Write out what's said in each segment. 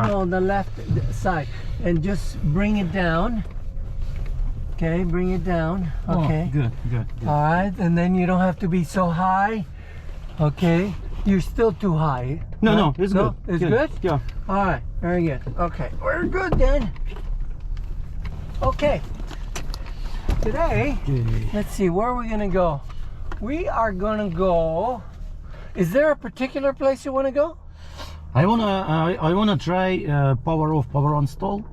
No, the left side, and just bring it down. Okay, bring it down. Okay. Oh, good. All right, and then you don't have to be so high. Okay, you're still too high. No, it's good. It's good? Yeah. All right, very good. Okay, we're good then. Okay. Today, let's see, where are we gonna go? We are gonna go. Is there a particular place you want to go? I wanna try power off, power on stall.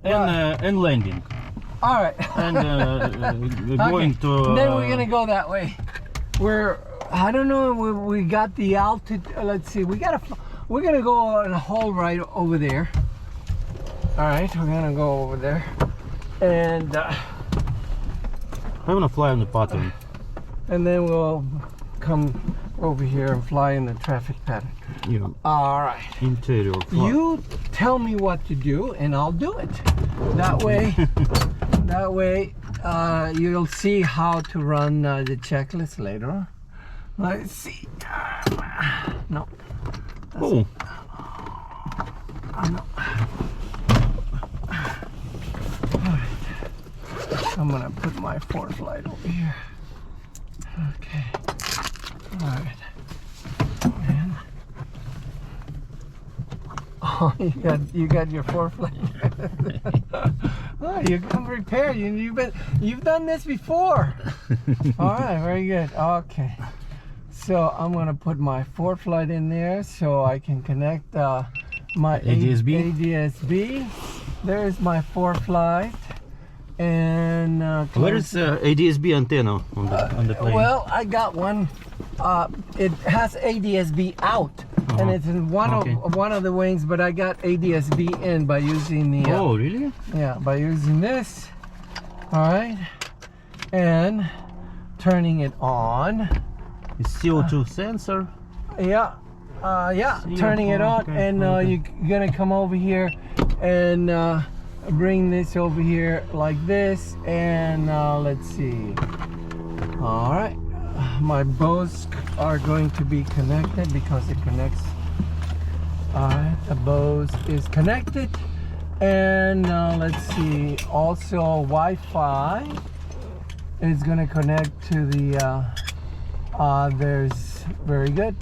And landing. All right. And going to. Then we're gonna go that way. I don't know. We got the altitude. Let's see. We're gonna go on a whole ride over there. All right, we're gonna go over there, and I wanna fly on the pattern. And then we'll come over here and fly in the traffic pattern. Yeah. All right. Interior flight. You tell me what to do, and I'll do it. That way, you'll see how to run the checklist later on. Let's see. No. Oh. No. All right. I'm gonna put my fourth light over here. Okay. All right. And oh, you got your fourth light. Oh, you come prepared. You've done this before. All right, very good. Okay. So I'm gonna put my fourth light in there so I can connect my ADSB. There's my fourth light. And where is ADSB antenna on the plane? Well, I got one. It has ADSB out, and it's in one of the wings. But I got ADSB in by using the. Oh, really? Yeah, by using this. All right, and turning it on. It's CO2 sensor. Yeah, turning it on, and you're gonna come over here and. Bring this over here like this, and let's see. All right, my bows are going to be connected because it connects. All right, the bows is connected, and let's see. Also, Wi-Fi is going to connect to the. There's very good.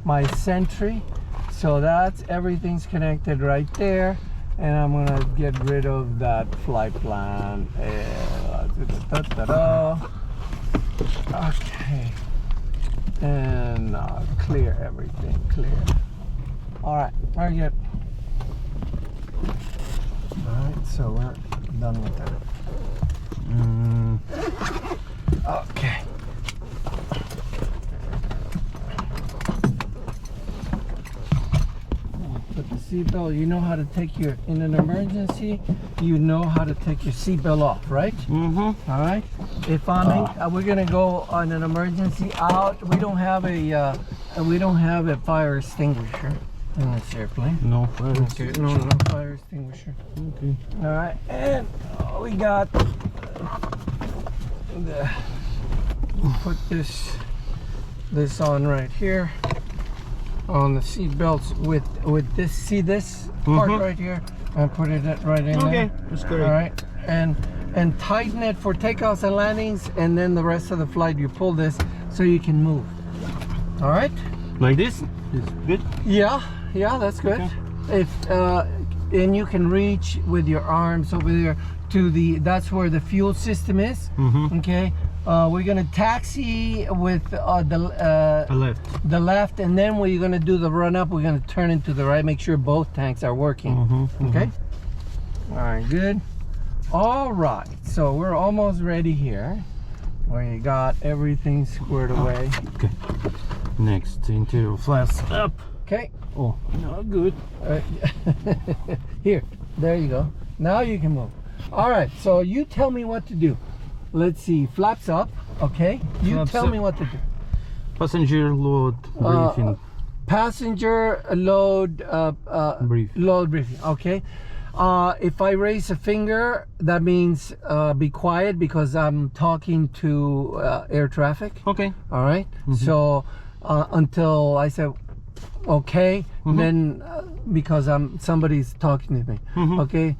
My Sentry, so that's everything's connected right there. And I'm gonna get rid of that flight plan. Okay. And clear everything. Clear. All right. Very good. All right. So we're done with that. Okay. Put the seatbelt. You know how to take in an emergency, you know how to take your seatbelt off, right? Mm-hmm. All right. If we're gonna go on an emergency out. We don't have a fire extinguisher in this airplane. No fire extinguisher. No fire extinguisher. Okay. All right, and we got put this on right here. On the seat belts with this, see this part right here, and put it right in there. Okay, that's great. All right, and tighten it for takeoffs and landings, and then the rest of the flight you pull this so you can move. All right. Like this is good. Yeah, that's good. Okay. And you can reach with your arms over there to that's where the fuel system is. Okay. We're gonna taxi with the left, and then when you're gonna do the run up, we're gonna turn into the right. Make sure both tanks are working. Okay. All right. Good. All right. So we're almost ready here. We got everything squared away. Okay. Next, interior flaps up. Okay. Oh, no, good. Here. There you go. Now you can move. All right. So you tell me what to do. Let's see, flaps up, okay? You Flaps tell up. me what to do. Passenger load briefing. Passenger load load briefing, okay? If I raise a finger, that means be quiet because I'm talking to air traffic. Okay. All right. So until I said okay, then because somebody's talking to me, okay,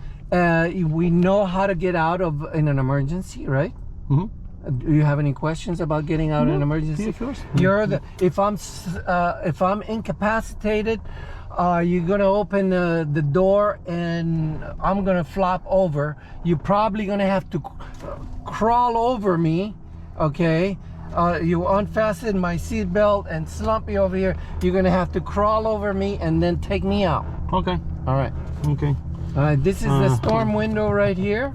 we know how to get out of in an emergency, right? Do you have any questions about getting out in an emergency? You're the if I'm incapacitated, you're gonna open the door and I'm gonna flop over. You're probably gonna have to crawl over me, okay? You unfasten my seat belt and slump me over here. You're gonna have to crawl over me and then take me out. Okay. All right. Okay. All right. This is the storm window right here.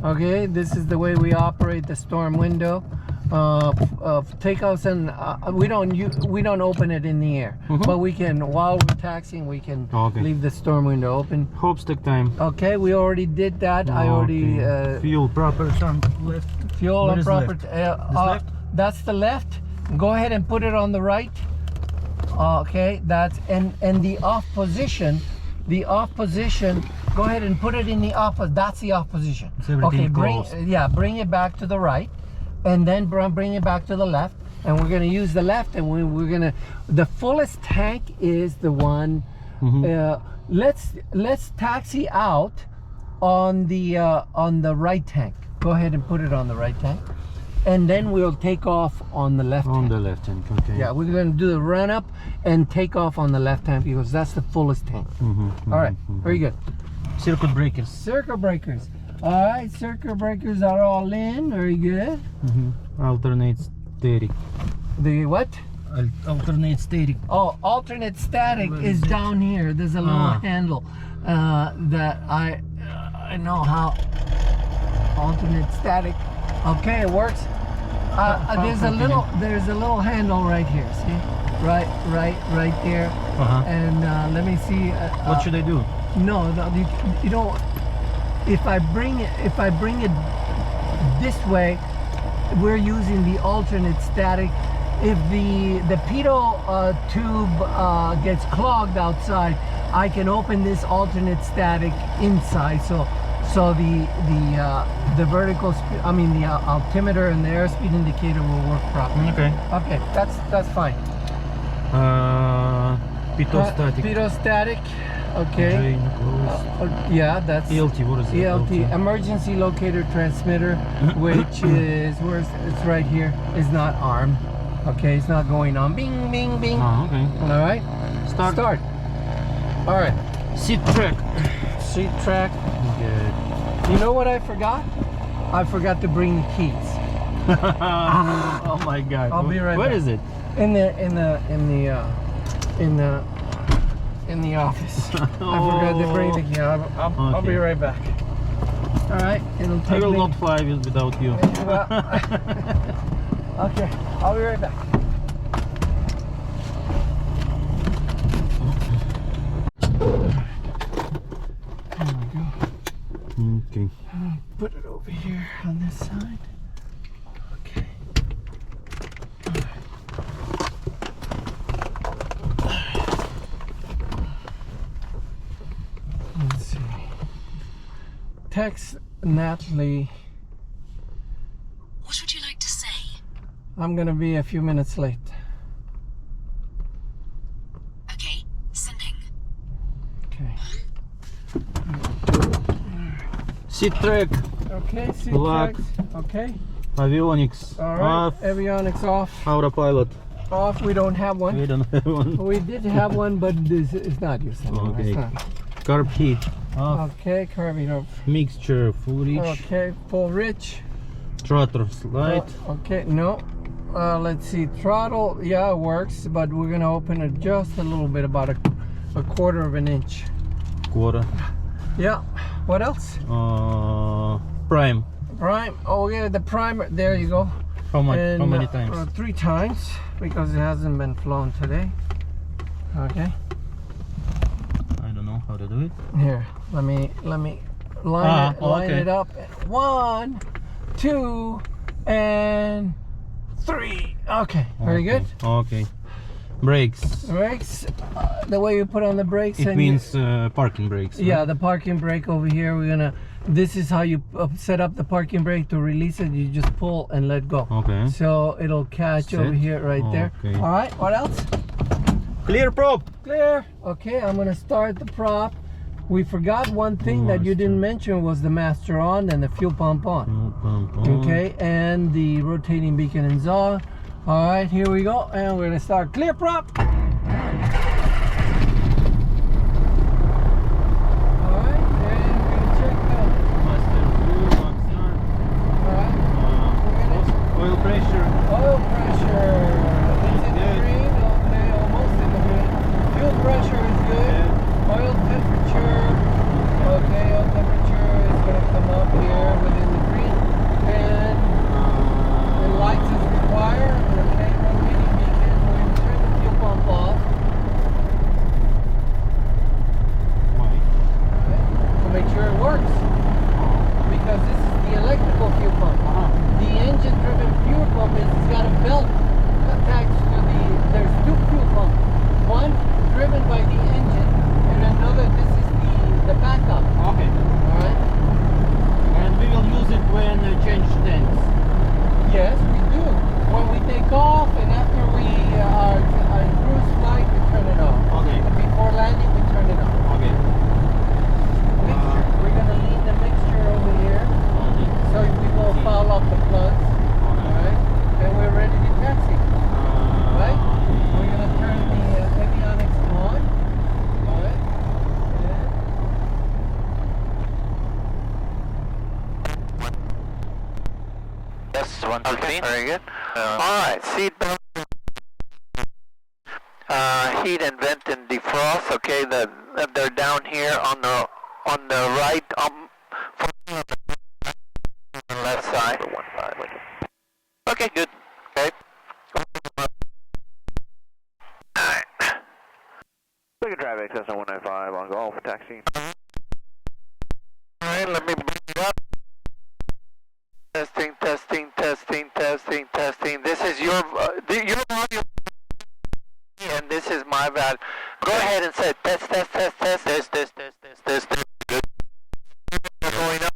Okay. This is the way we operate the storm window. Takeoffs and we don't open it in the air, but we can while we're taxiing we can leave the storm window open. Hope stick time. Okay. We already did that. I already fuel proper turn left. Fuel on proper. Left? That's the left. Go ahead and put it on the right. Okay, that's and the off position. The off position. Go ahead and put it in the off. That's the off position. Okay, bring it back to the right, and then bring it back to the left. And we're gonna use the left, and we're gonna. The fullest tank is the one. Let's taxi out on the right tank. Go ahead and put it on the right tank. And then we'll take off on the left on hand. the left hand. Okay. Yeah, we're going to do the run up and take off on the left hand because that's the fullest tank. All right, very good. Circuit breakers. Circuit breakers. All right, circuit breakers are all in. Very good. Alternate static. The what? Alternate static. Oh, alternate static is down here. There's a little handle that I know how. Alternate static. Okay, it works. There's a little handle right here. See, right there. And let me see. What should I do? No, you don't. If I bring it this way, we're using the alternate static. If the pitot tube gets clogged outside, I can open this alternate static inside. So the vertical speed, the altimeter and the airspeed indicator will work properly. Okay. Okay, that's fine. Pitot static. Pitot static. Okay. Yeah, that's ELT. What is it? ELT, emergency locator transmitter, which is it's right here. Is not armed. Okay, it's not going on. Bing, bing, bing. Oh, okay. All right. Start. All right. Seat track. Seat track. Good. You know what I forgot? I forgot to bring the keys. Oh my God! I'll be right back. Where is it? In the office. I forgot to bring the key. I'll be right back. All right. It'll take I will not fly without you. Okay. I'll be right back. Okay. Put it over here on this side. Okay. Let's see. Text Natalie. What would you like to say? I'm gonna be a few minutes late. Okay, sending. Okay. Seat track. Okay, seat Lock. tracks. Okay. Avionics. All right. Off. Avionics off. Autopilot. Off. We don't have one. We don't have one. We did have one, but this is not used anymore. Okay. It's not. Carb heat. Off. Okay, carving off. Mixture. Full reach. Okay, full rich. Throttle slide. Okay, no. Let's see. Throttle, yeah, it works, but we're gonna open it just a little bit, about a quarter of an inch. Quarter. Yeah. What else? Prime. Prime. Oh yeah, the primer. There you go. How much? And, how many times? 3 times, because it hasn't been flown today. Okay. I don't know how to do it. Here, let me line it up. 1, 2, and 3. Okay, very good. Okay. Brakes. Brakes. The way you put on the brakes. It means parking brakes. Yeah, right? the parking brake over here. This is how you set up the parking brake. To release it, you just pull and let go. Okay. So it'll catch over here, right there. Okay. All right. What else? Clear prop. Clear. Okay, I'm gonna start the prop. We forgot one thing that you didn't mention was the master on and the fuel pump on. Okay, and the rotating beacon is on. All right, here we go, and we're gonna start. Clear prop. All right, and we're gonna check the. All right, Oil pressure. oil pressure. It's in the green. Okay, almost in the green. Fuel pressure is good. Oil temperature. Okay, oil temperature is gonna come up here within the green. And lights as required. Okay, rotating beacon. We're going to turn the fuel pump off. Alright, to make sure it works. Because this is the electrical fuel pump. The engine driven fuel pump is it's got a belt attached to there's two fuel pumps. One driven by the engine and another, this is the backup. Okay. Alright? And we will use it when change tanks. Yes, we do. When we take off and after we are in cruise flight, we turn it off. Okay. And before landing, we turn it off. Okay. Mixture. We're going to leave the mixture over here. So we will foul up the plugs. Alright? And we're ready to taxi. Right? We're going to turn the avionics on. Alright? Yes, 115. Very good. Alright, seat belt. Heat and vent and defrost. Okay, they're down here on the right, on the left side. Okay, good. Okay. Alright. We can drive access on 195 on golf taxi. Alright, let me bring it up. Testing, testing, testing, testing, testing. This is your volume, and this is my value. Go ahead and say test, test, test, test, test, test, test, test, test, test. Good. Going up.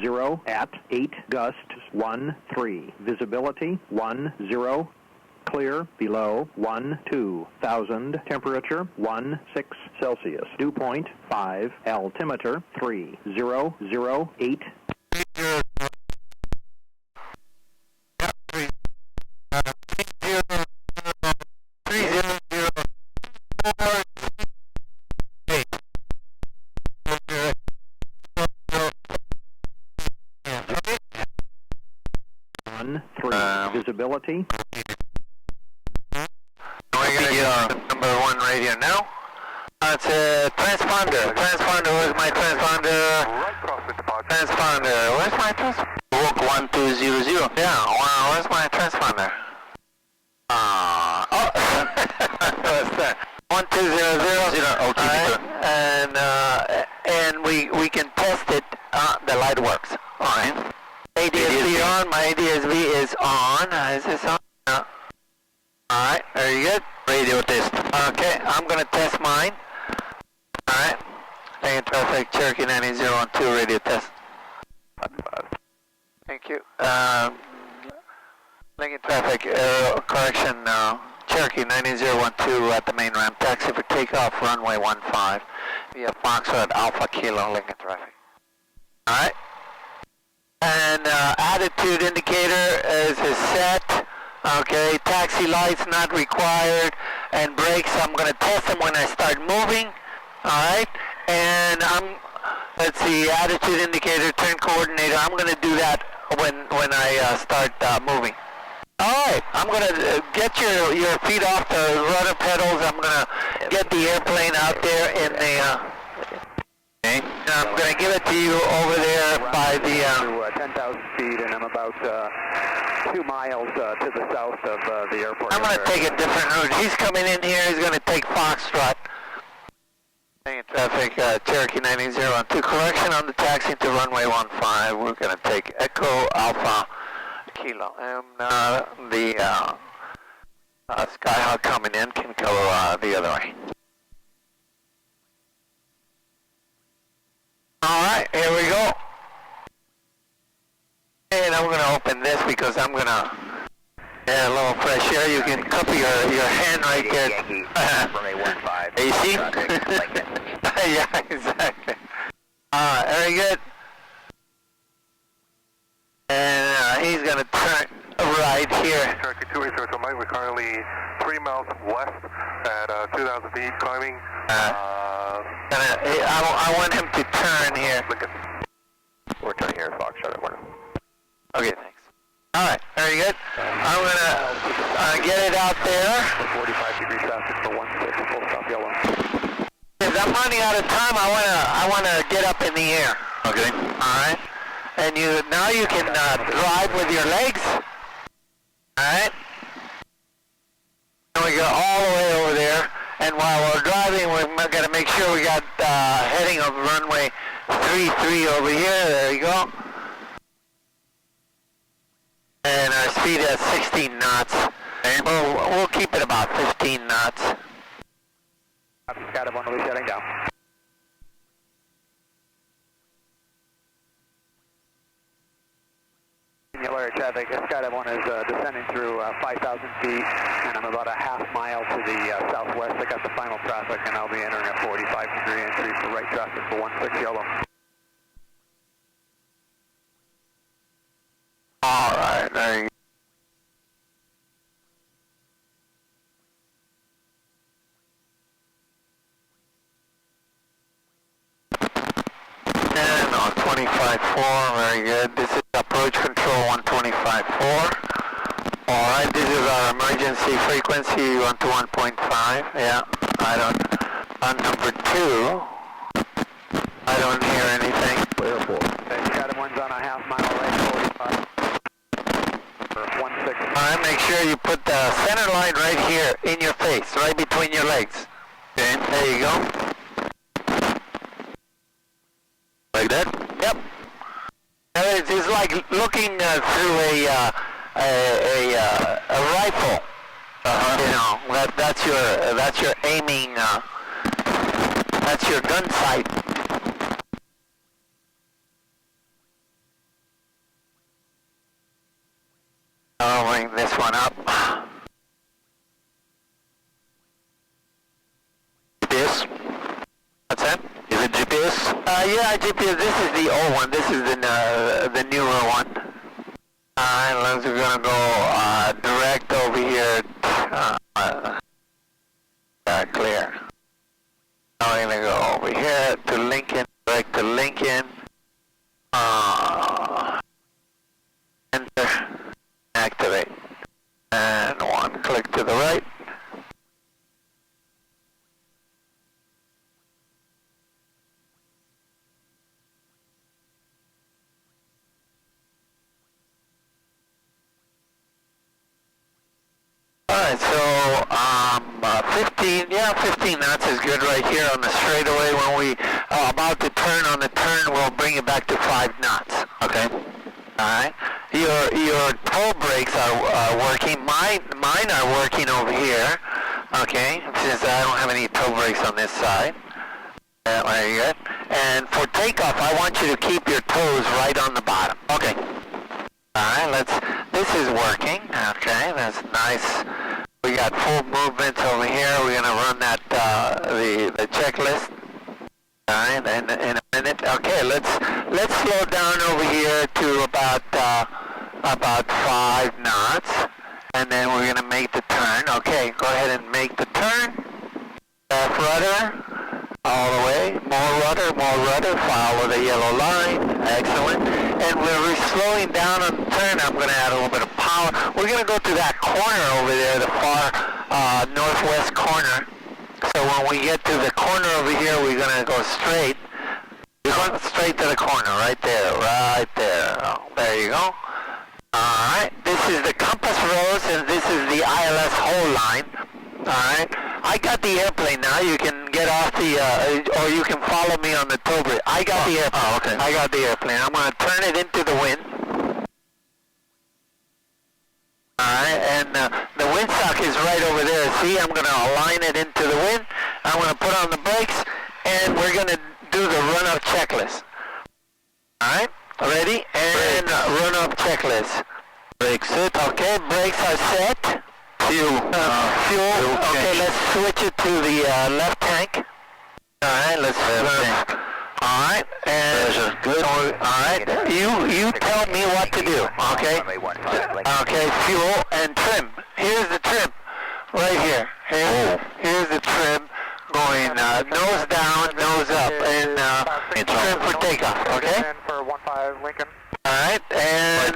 Zero at 8, gust 1-3, visibility 1-0, clear below 1-2,000, temperature 1-6 Celsius, dew point 5, altimeter 3008. Visibility. We're gonna get our number 1 radio now. It's a transponder. Transponder, where's my transponder? Transponder, where's my transponder? Walk 1200. Yeah, wow, where's my transponder? What's that? 1200. Alright, and we can test it. The light works. Alright. ADSB on. My ADSB is on. Is this on? No. Alright, very good. Radio test. Okay, I'm gonna test mine. Alright. Taking traffic, Cherokee 9012 radio test. Thank you. Lincoln traffic, correction, Cherokee 9012 at the main ramp. Taxi for takeoff, runway 15 via Foxtrot Alpha Kilo, Lincoln traffic. Alright. And attitude indicator is set. Okay, taxi lights not required, and brakes I'm going to test them when I start moving. Alright, and let's see, attitude indicator, turn coordinator, I'm going to do that when I start moving. Alright, I'm going to get your feet off the rudder pedals. I'm going to get the airplane out there in the... Okay. I'm going to give it to you over there by the... 10,000 feet, and I'm about 2 miles to the south of the airport. I'm going to take a different route. He's coming in here. He's going to take Foxtrot. Traffic, Cherokee 9012. Correction on the taxi to runway 15. We're going to take Echo Alpha Kilo. And the Skyhawk coming in can go the other way. Alright, here we go. And I'm going to open this because I'm going to get a little fresh air. You can cup your hand right there. You see? Yeah, exactly. Very good. And he's going to turn right here. Cherokee 280 Mike, we're currently 3 miles west at 2,000 feet climbing. I want him to turn here. We're turning here, Foxtrot at 1. Okay, thanks. Alright, very good. I'm going to get it out there. 45 degrees traffic for 16, full stop yellow. If I'm running out of time, I want to get up in the air. Okay. Alright. And now you can drive with your legs. Alright. And we go all the way over there. And while we're driving, we're going to make sure we got heading of runway 33 over here. There you go. And our speed is 16 knots. And we'll keep it about 15 knots. Skydive 1 will be shutting down. Singular traffic, Skydive 1 is descending through 5,000 feet, and I'm about a half mile to the southwest. I got the final traffic, and I'll be entering a 45-degree entry for right traffic for 16 yellow. All right, there you go. And on 25-4, very good. This is approach control 125-4. All right, this is our emergency frequency 121.5. Yeah, on number 2, I don't hear anything. Skydive 1's on a half mile right, 45. For 16. All right, make sure you put the center line right here in your face, right between your legs. Okay, there you go. Like that? Yep. It's like looking through a rifle. You know, that's your aiming. That's your gun sight. I'll bring this one up. GPS? What's that? Is it GPS? Yeah, GPS. This is the old one. This is the newer one. Unless we're gonna go direct over here. Clear. Now we're gonna go over here to Lincoln. Direct to Lincoln. Enter. Activate. And one click to the right. Alright, so 15 knots is good right here on the straightaway. When we are about to turn on the turn, we'll bring it back to 5 knots. Okay? Alright? Your toe brakes are working. Mine are working over here. Okay? Since I don't have any toe brakes on this side. Very good. And for takeoff, I want you to keep your toes right on the bottom. Okay. Alright, this is working. Okay, that's nice. We got full movements over here. We're gonna run that, the checklist. Alright, in a minute. Okay, let's slow down over here to about 5 knots. And then we're gonna make the turn. Okay, go ahead and make the turn. Left rudder. All the way, more rudder, follow the yellow line, excellent. And we're slowing down on the turn. I'm going to add a little bit of power. We're going to go to that corner over there, the far northwest corner. So when we get to the corner over here, we're going to go straight. You're going straight to the corner, right there. Oh, there you go. Alright, this is the compass rose and this is the ILS whole line. Alright, I got the airplane now. You can get off the, or you can follow me on the tow bridge. I got the airplane. Oh, okay. I got the airplane. I'm going to turn it into the wind. Alright, and the windsock is right over there. See, I'm going to align it into the wind. I'm going to put on the brakes, and we're going to do the run-up checklist. Alright, ready? And run-up checklist. Brakes set. Okay, brakes are set. Fuel. Fuel. Okay, let's switch it to the left tank. Alright, let's alright, and good. Alright, you tell me what to do, okay? Okay, fuel and trim. Here's the trim, right here. Here's the trim going nose down, nose up, and trim for takeoff, okay? For 15 Lincoln. Alright, and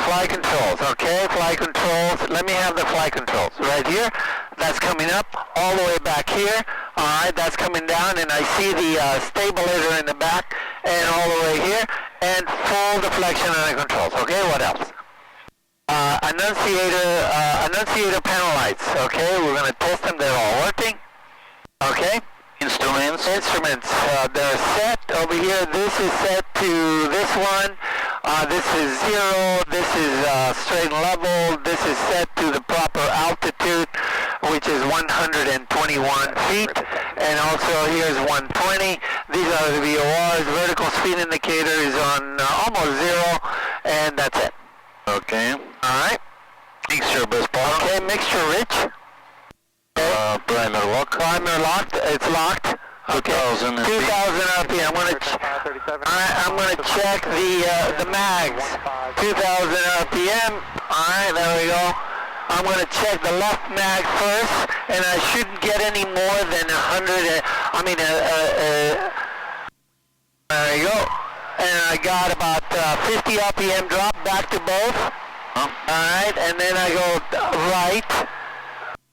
flight controls, okay? Flight controls. Let me have the flight controls right here. That's coming up all the way back here. Alright, that's coming down, and I see the stabilizer in the back, and all the way here, and full deflection on the controls. Okay, what else? Annunciator panel lights. Okay, we're gonna test them. They're all working. Okay. Instruments, they're set over here. This is set to this one. This is 0. This is straight and level. This is set to the proper altitude, which is 121 feet. And also here's 120. These are the VORs. Vertical speed indicator is on almost 0, and that's it. Okay. All right. Mixture bus power. Okay, mixture rich. Primer lock. Primer locked. It's locked. Okay. 2000 RPM. I'm gonna check the mags. 2000 RPM. All right, there we go. I'm gonna check the left mag first, and I shouldn't get any more than 100. There you go. And I got about 50 RPM drop back to both. All right, and then I go right.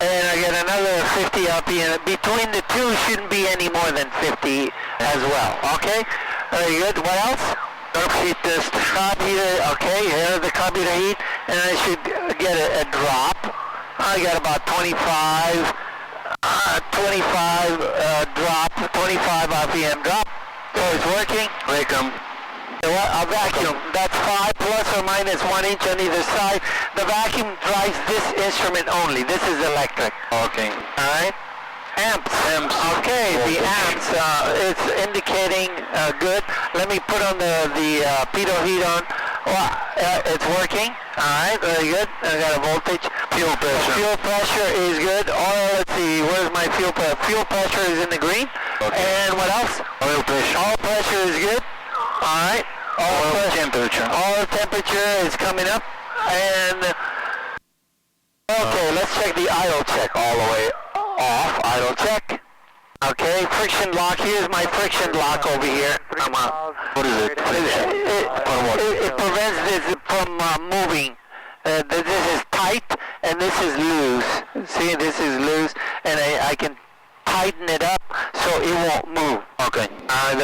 And I get another 50 RPM. Between the two shouldn't be any more than 50 as well. Okay? Very good. What else? Carb heat test. Carb heater. Okay, here's the carburetor heat. And I should get a drop. I got about 25 drop, 25 RPM drop. So it's working. Break them. A vacuum. That's 5 plus or minus 1 inch on either side. The vacuum drives this instrument only. This is electric. Okay. All right. Amps. Okay. The amps. It's indicating good. Let me put on the pitot heat on. Well, it's working. All right. Very good. I got a voltage. Fuel pressure. Fuel pressure is good. Oil. Let's see. Where's my fuel pressure? Fuel pressure is in the green. Okay. And what else? Oil pressure. Oil pressure is good. Alright, oil temperature. Oil temperature is coming up, and okay, let's check the idle check all the way off. Idle check. Okay, friction lock. Here's my friction lock over here. What is it? It prevents this from moving. This is tight, and this is loose. See, this is loose, and I can tighten it up so it won't move. Okay.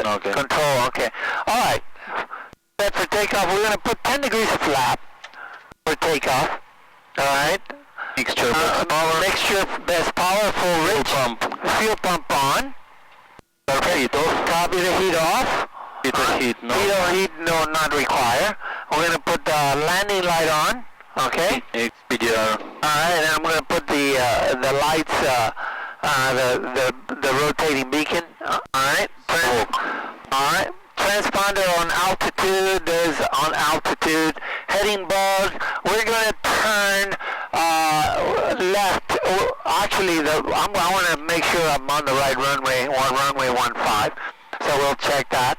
Okay. Control. Okay. All right. Set for takeoff. We're gonna put 10 degrees of flap for takeoff. All right. Mixture best power. Mixture best power. Full rich. Fuel pump on. Heat off. Carburetor heat off. Heat no. Heat no, not require. We're gonna put the landing light on. Okay. XPDR. All right. And I'm gonna put the lights. The rotating beacon. Alright. Alright. Transponder on altitude. There's on altitude. Heading bulb. We're going to turn left. Actually, I want to make sure I'm on the right runway. Runway 15. So we'll check that.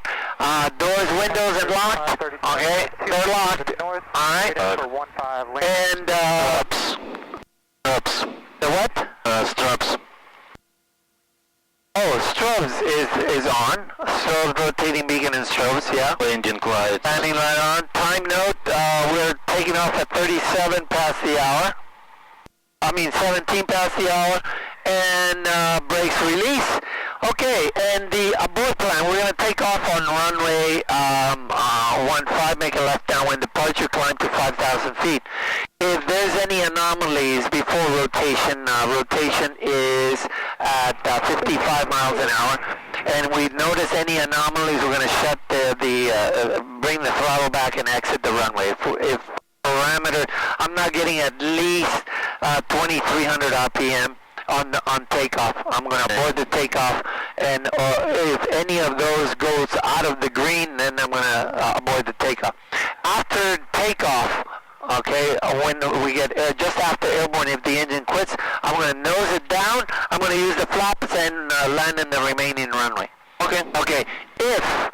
Doors, windows are locked. Okay. They're locked. Alright. And straps. The what? Straps. Oh, strobes is on. Strobes, rotating beacon and strobes, yeah. Engine quiet. Landing light on. Time note, we're taking off at 37 past the hour. 17 past the hour. And brakes release. Okay, and the abort plan, we're going to take off on runway 15, make a left downwind departure, climb to 5,000 feet. If there's any anomalies before rotation, rotation is at 55 miles an hour. And we notice any anomalies, we're going to shut bring the throttle back and exit the runway. If for parameter. I'm not getting at least 2,300 RPM on takeoff. I'm going to abort the takeoff, and if any of those goes out of the green, then I'm going to abort the takeoff. After takeoff, okay, when we get just after airborne, if the engine quits, I'm going to nose it down. I'm going to use the flaps and land in the remaining runway. Okay. If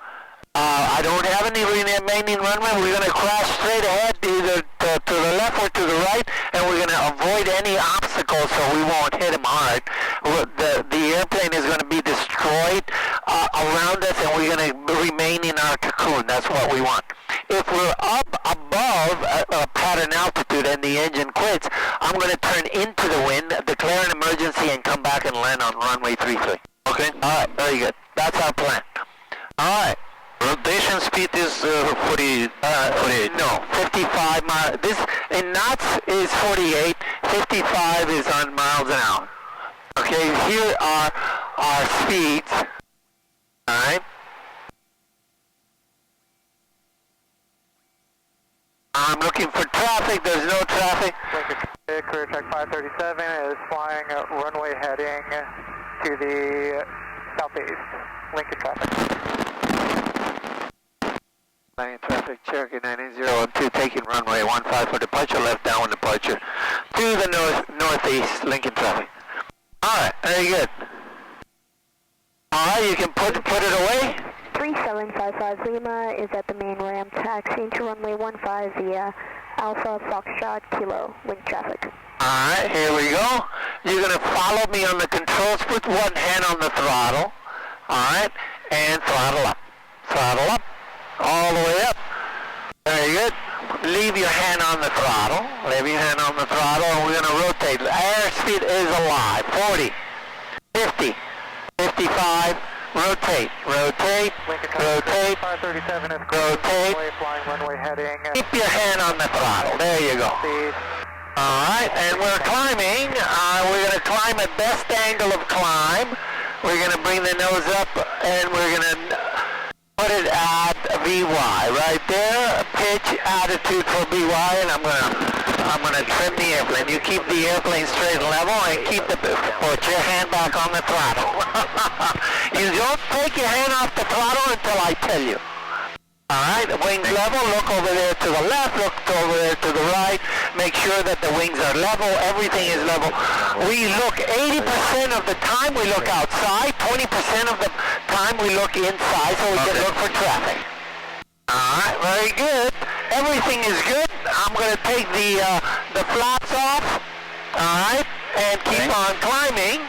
I don't have any remaining runway, we're going to crash straight ahead, either to the left or to the right, and we're going to avoid any obstacles so we won't hit them hard. The airplane is going to be destroyed around us, and we're going to remain in our cocoon. That's what we want. If we're up above a pattern altitude and the engine quits, I'm going to turn into the wind, declare an emergency, and come back and land on runway 33. Okay? All right, very good. That's our plan. All right. Rotation speed is 48. No, 55 miles. This in knots is 48. 55 is on miles an hour. Okay, here are our speeds. All right. I'm looking for traffic. There's no traffic. Career check 537 is flying runway heading to the southeast. Lincoln traffic. Flying traffic, Cherokee 9012, taking runway 15 for departure, left downwind departure to the northeast, Lincoln traffic. Alright, very good. Alright, you can put it away. 3755 Lima is at the main ramp, taxiing to runway 15 via Alpha Foxtrot Kilo, wind traffic. Alright, here we go. You're going to follow me on the controls, put one hand on the throttle, alright, and throttle up. Throttle up. All the way up. Very good. Leave your hand on the throttle. Leave your hand on the throttle, and we're going to rotate. Airspeed is alive. 40, 50, 55. Rotate, rotate, rotate, 537 is rotate. flying runway heading. Keep your hand on the throttle. There you go. All right, and we're climbing. We're going to climb at best angle of climb. We're going to bring the nose up, and we're going to put it at VY right there. Pitch attitude for VY, and I'm gonna trim the airplane. You keep the airplane straight and level, and put your hand back on the throttle. You don't take your hand off the throttle until I tell you. All right, wings level. Look over there to the left. Look over there to the right. Make sure that the wings are level. Everything is level. We look 80% of the time. We look outside. 20% of the time we look inside, so we can look for traffic. All right, very good. Everything is good. I'm going to take the flaps off. All right, and keep on climbing.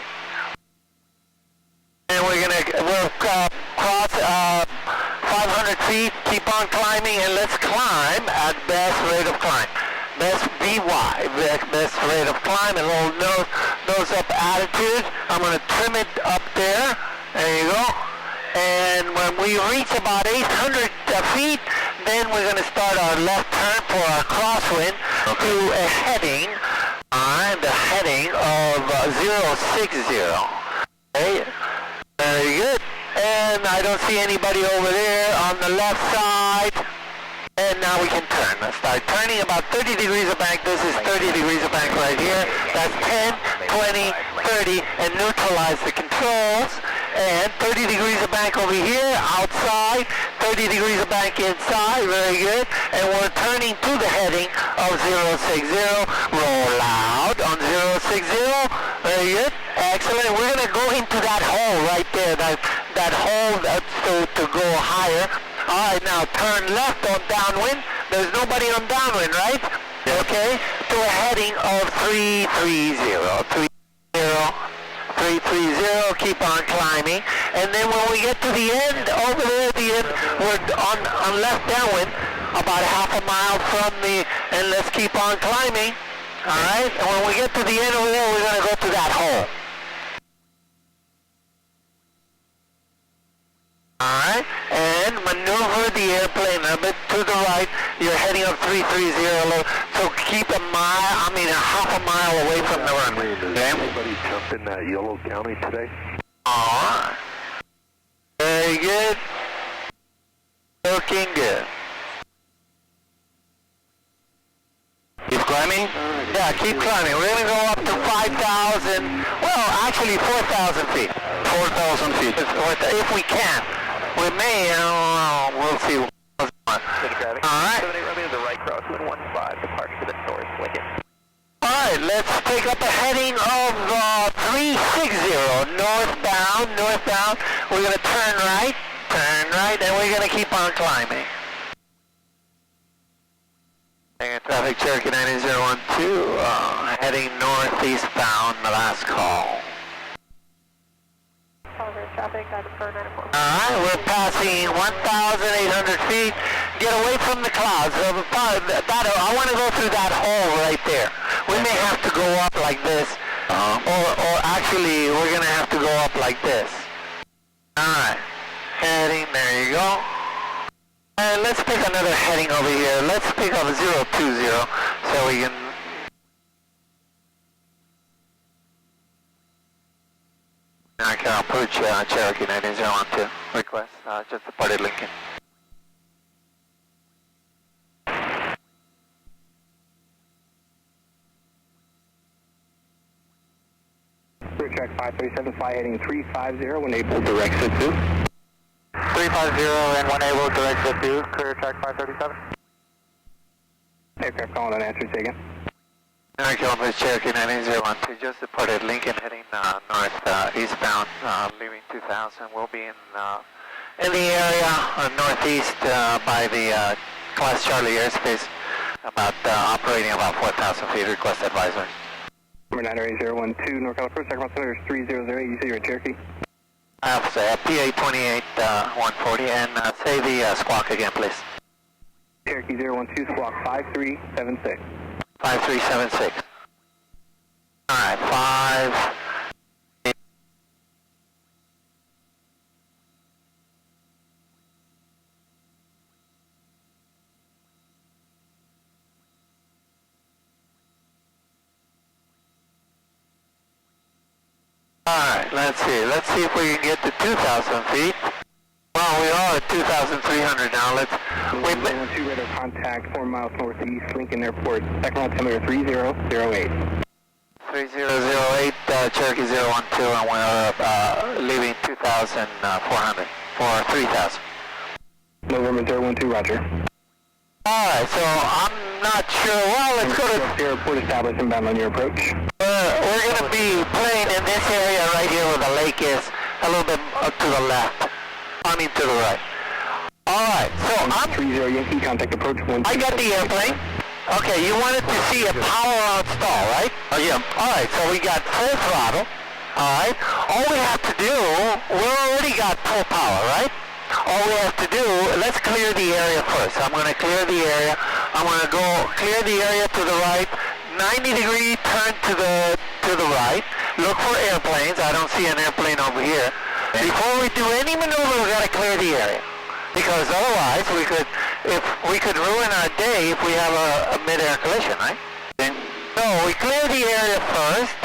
And we'll cross 500 feet, keep on climbing, and let's climb at best rate of climb. Best VY, best rate of climb, and a little nose up attitude. I'm going to trim it up there. There you go. And when we reach about 800 feet, then we're going to start our left turn for our crosswind to a heading, the heading of 060. Okay. Very good. And I don't see anybody over there on the left side. And now we can turn. Let's start turning about 30 degrees of bank. This is 30 degrees of bank right here. That's 10, 20, 30, and neutralize the controls. And 30 degrees of bank over here, outside. 30 degrees of bank inside. Very good. And we're turning to the heading of 060. Roll out on 060. Very good. Excellent. We're going to go into that hole right there. That hole to go higher. All right, now turn left on downwind. There's nobody on downwind, right? Okay. To a heading of 330. 330. Keep on climbing. And then when we get to the end, over there at the end, we're on left downwind, about half a mile from and let's keep on climbing. All right. And when we get to the end over there, we're going to go to that hole. Alright, and maneuver the airplane a bit to the right. You're heading up 330, so keep a half a mile away from the runway. Okay? Anybody jumped in that yellow county today? Alright. Very good. Looking good. climbing? Yeah, keep climbing. We're going to go up to 5,000, well, actually 4,000 feet. 4,000 feet. If we can. We may, we'll see. All right. 78 Romeo, the right crosswind 15, depart to the north, Lincoln. All right, let's take up a heading of 360, northbound. We're going to turn right, and we're going to keep on climbing. Traffic Cherokee 9012, heading northeast bound, the last call. Traffic, I defer 94. Alright, we're passing 1,800 feet. Get away from the clouds. I want to go through that hole right there. We may have to go up like this, or actually we're going to have to go up like this. Alright, heading, there you go. And let's pick another heading over here. Let's pick up 020 so we can... I can approach Cherokee 9012. Request, just departed Lincoln. Clear track 537, fly heading 350 when able, direct set to. 350 and when able, direct set to. Clear track 537. Aircraft calling unanswered, say again. Kilometers Cherokee 9012, just departed Lincoln, heading eastbound, leaving 2000. We'll be in the area northeast by the Class Charlie airspace, operating about 4,000 feet. Request advisor. Number 98012, NorCal Approach, Sacramento Center is 3008. You say you're at Cherokee? PA 28 140, and say the squawk again, please. Cherokee 012, squawk 5376. 5376. Alright, 5. Alright, let's see if we can get to 2,000 feet. Well, we are at 2,300 now. We've been on 2 radar contact 4 miles northeast, Lincoln Airport, Sacramento altimeter 3008. 3008, Cherokee 012, and we're leaving 2,400 for 3,000. November 012, roger. Alright, so I'm not sure. Well, let's go to... Airport established inbound on your approach. We're going to be playing in this area right here where the lake is, a little bit to the left. I mean to the right. Alright, so I'm... 30 Yankee, contact approach 1. I got the airplane. Okay, you wanted to see a power on stall, right? Oh, yeah. Alright, so we got full throttle. Alright, all we have to do, we already got full power, right? All we have to do, let's clear the area first. I'm going to clear the area. I'm going to go clear the area to the right. 90-degree turn to the right. Look for airplanes. I don't see an airplane over here. Before we do any maneuver, we got to clear the area, because otherwise we could ruin our day if we have a mid-air collision, right? So we clear the area first.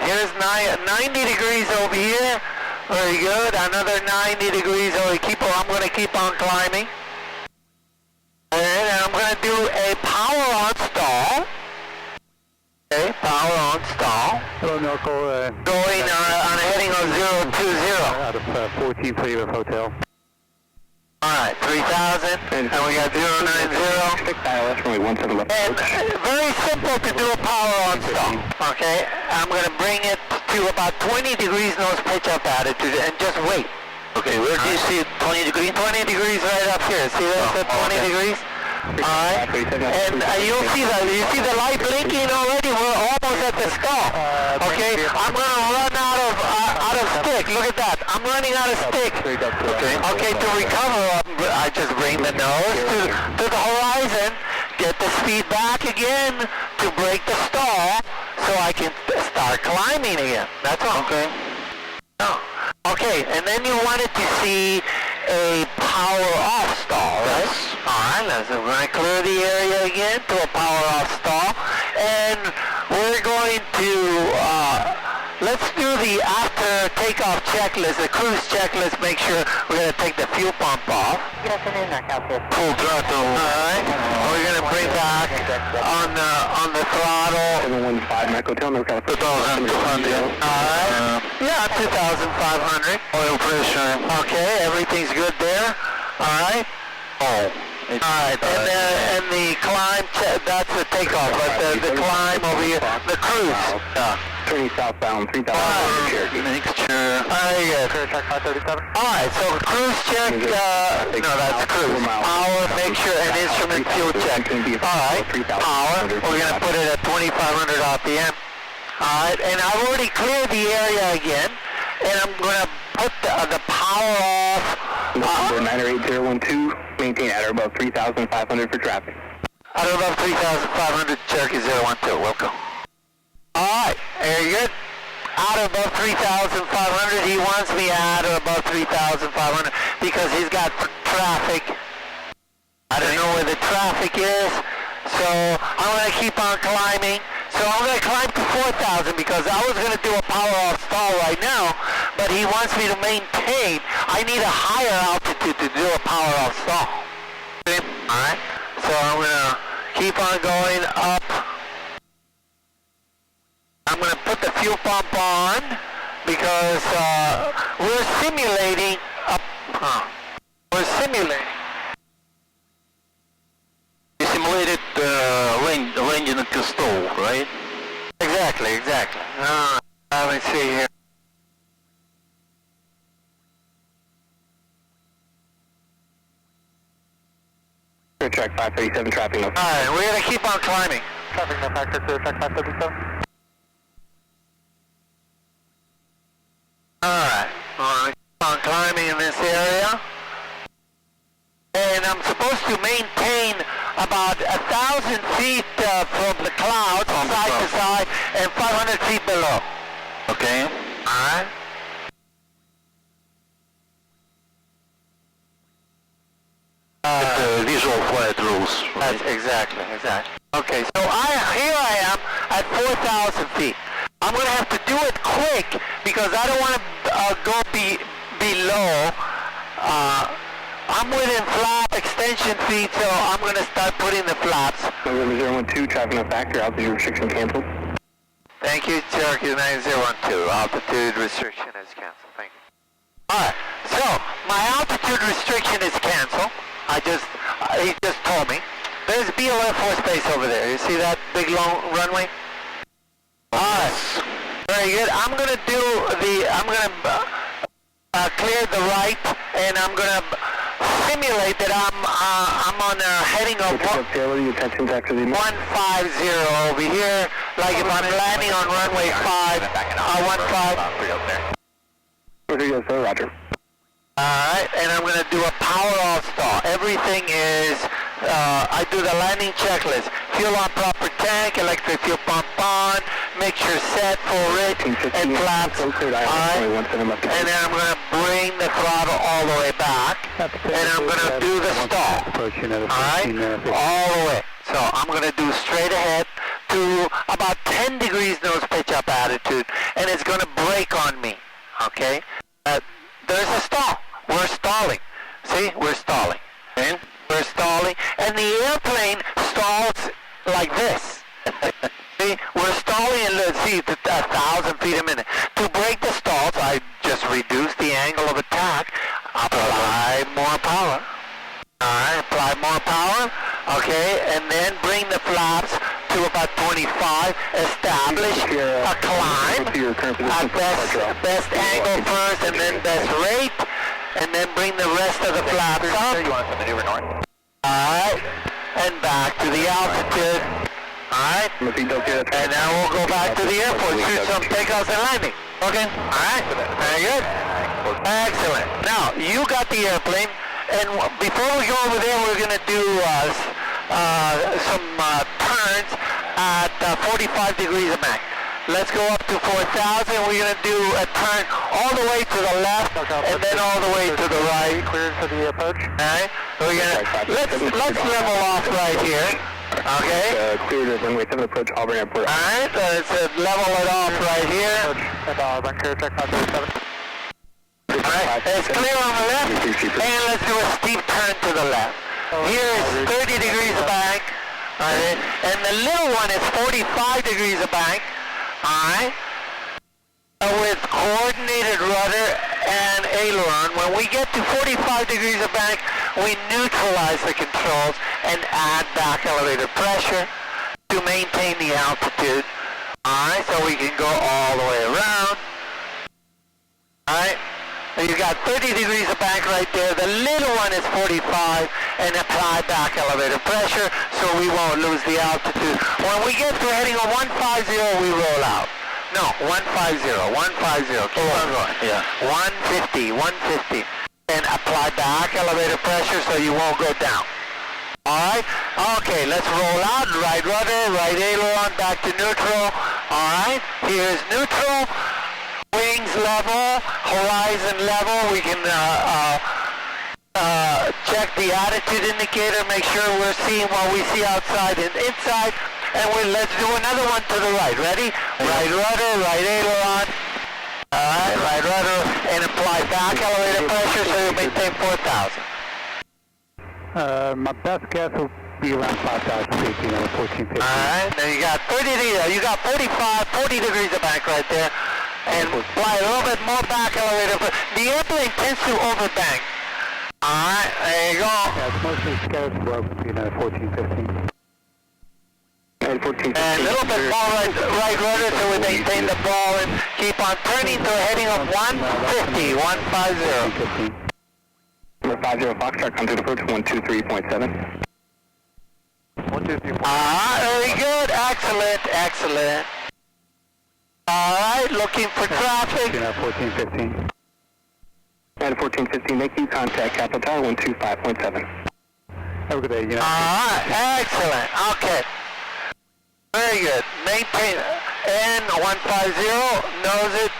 Here's 90 degrees over here. Very good. Another 90 degrees over. I'm going to keep on climbing. And I'm going to do a power on stall. Okay, power on stall. Hello, Norco. Going on a heading of 020. Out of 14 Flavor Hotel. Alright, 3,000, and we got 090. Stick dial, that's only 17 left. And very simple to do a power on stall. Okay, I'm going to bring it to about 20 degrees nose pitch up attitude and just wait. Okay, where do you see 20 degrees? 20 degrees right up here. See that? 20 degrees? Alright, and you see the light blinking already. We're almost at the stall. Okay, I'm going to run out of stick. Look at that. I'm running out of stick. Okay, to recover, I just bring the nose to the horizon, get the speed back again to break the stall, so I can start climbing again. That's all. Okay. Okay, and then you wanted to see a power off stall, right? Alright, so we're going to clear the area again to a power off stall, and we're going to, let's do the after after takeoff checklist, the cruise checklist, make sure we're going to take the fuel pump off. Good afternoon, Full throttle. Alright. We're going to bring back on the throttle. 715 Mike Hotel, North 2,200. Alright. Yeah, 2,500. Oil pressure. Okay, everything's good there. Alright. Oh. Alright, and the climb, that's the takeoff, but the climb over here, the cruise. Yeah. Turning southbound, 3,000 Cherokee. Mixture. Very good. Check 537. Alright, so cruise check, no, that's cruise. Power, make sure, and instrument fuel check. Alright, power, we're going to put it at 2,500 RPM. Alright, and I've already cleared the area again, and I'm going to put the power off. Number 98012, maintain at or above 3,500 for traffic. At or above 3,500, Cherokee 012, welcome. Alright, very good. Out or above 3,500, he wants me at or above 3,500 because he's got traffic. I don't know where the traffic is, so I'm going to keep on climbing. So I'm going to climb to 4,000 because I was going to do a power off stall right now, but he wants me to maintain. I need a higher altitude to do a power off stall. Alright, so I'm going to keep on going up. I'm going to put the fuel pump on because we're simulating we're simulating. You simulated range in the stall, right? Exactly. Let me see here. Track 537, traffic no. Alright, we're going to keep on climbing. Traffic no factor to track 537. Alright, keep on climbing in this area. And I'm supposed to maintain about 1,000 feet from the clouds, side to side, and 500 feet below. Okay. Alright. The visual flight rules. Right? That's exactly. Okay, so here I am at 4,000 feet. I'm going to have to do it quick because I don't want to go below. I'm within flap extension feet, so I'm going to start putting the flaps. November 012, traffic no factor, altitude restriction canceled. Thank you, Cherokee 9012. Altitude restriction is canceled. Thank you. Alright, so my altitude restriction is canceled. He just told me. There's BL Air Force Base over there. You see that big long runway? Alright, very good. I'm going to clear the right, and I'm going to simulate that I'm on a heading of 150 over here, like if I'm landing on runway 5, 15. Roger. Alright, and I'm going to do a power off stall. Everything is, I do the landing checklist. Fuel on proper tank, electric fuel pump on, make sure set, full rich, and flaps. Alright, and then I'm going to bring the throttle all the way back, and I'm going to do the stall. Alright, all the way. So I'm going to do straight ahead to about 10 degrees nose pitch up attitude, and it's going to brake on me. Okay? There's a stall. We're stalling. See? We're stalling. Okay? We're stalling. And the airplane stalls like this. See? We're stalling and let's see, 1,000 feet a minute. To break the stalls, I just reduce the angle of attack. Apply more power. Alright, apply more power. Okay, and then bring the flaps to about 25. Establish a climb at best angle first, and then best rate, and then bring the rest of the flaps up. Alright, and back to the altitude. Alright, and now we'll go back to the airport, shoot some takeoffs and landing. Okay, alright, very good. Excellent. Now, you got the airplane, and before we go over there, we're going to do some turns at 45 degrees of Mach. Let's go up to 4,000. We're going to do a turn all the way to the left and then all the way to the right. Cleared for the approach. Alright, we're going to, let's level off right here. Okay. Cleared at runway 7 approach Auburn Airport. Alright, let's level it off right here. Approach Auburn, clear check 537. Alright, it's clear on the left, and let's do a steep turn to the left. Here is 30 degrees bank, alright, and the little one is 45 degrees of bank, alright, with coordinated rudder and aileron. When we get to 45 degrees of bank, we neutralize the controls and add back elevator pressure to maintain the altitude, alright, so we can go all the way around, alright. You got 30 degrees of bank right there. The little one is 45, and apply back elevator pressure so we won't lose the altitude. When we get to heading of 150, we roll out. No, 150, 150. Keep on going. Yeah. 150, 150. And apply back elevator pressure so you won't go down. Alright? Okay, let's roll out. Right rudder, right aileron, back to neutral. Alright, here's neutral. Wings level, horizon level. We can check the attitude indicator, make sure we're seeing what we see outside and inside. And let's do another one to the right. Ready? Right rudder, right aileron. Alright, right rudder, and apply back elevator pressure so you maintain 4,000. My best guess will be around 5,000 feet, 1450. Alright, then you got 30 degrees, you got 40 degrees of bank right there. And fly a little bit more back elevator. The airplane tends to overbank. Alright, there you go. Yeah, it's mostly scattered slope, 1415. And 1415. And a little bit more right rudder so we maintain the ball and keep on turning to a heading of 150, 150. Number 50 Foxtrot, come to the approach 123.7. 123.7. Very good, excellent, excellent. Alright, looking for traffic. 1415. And 1415, make you contact Capital Tower 125.7. Have a good day, Alright, excellent, okay. Very good, maintain N150, nose it,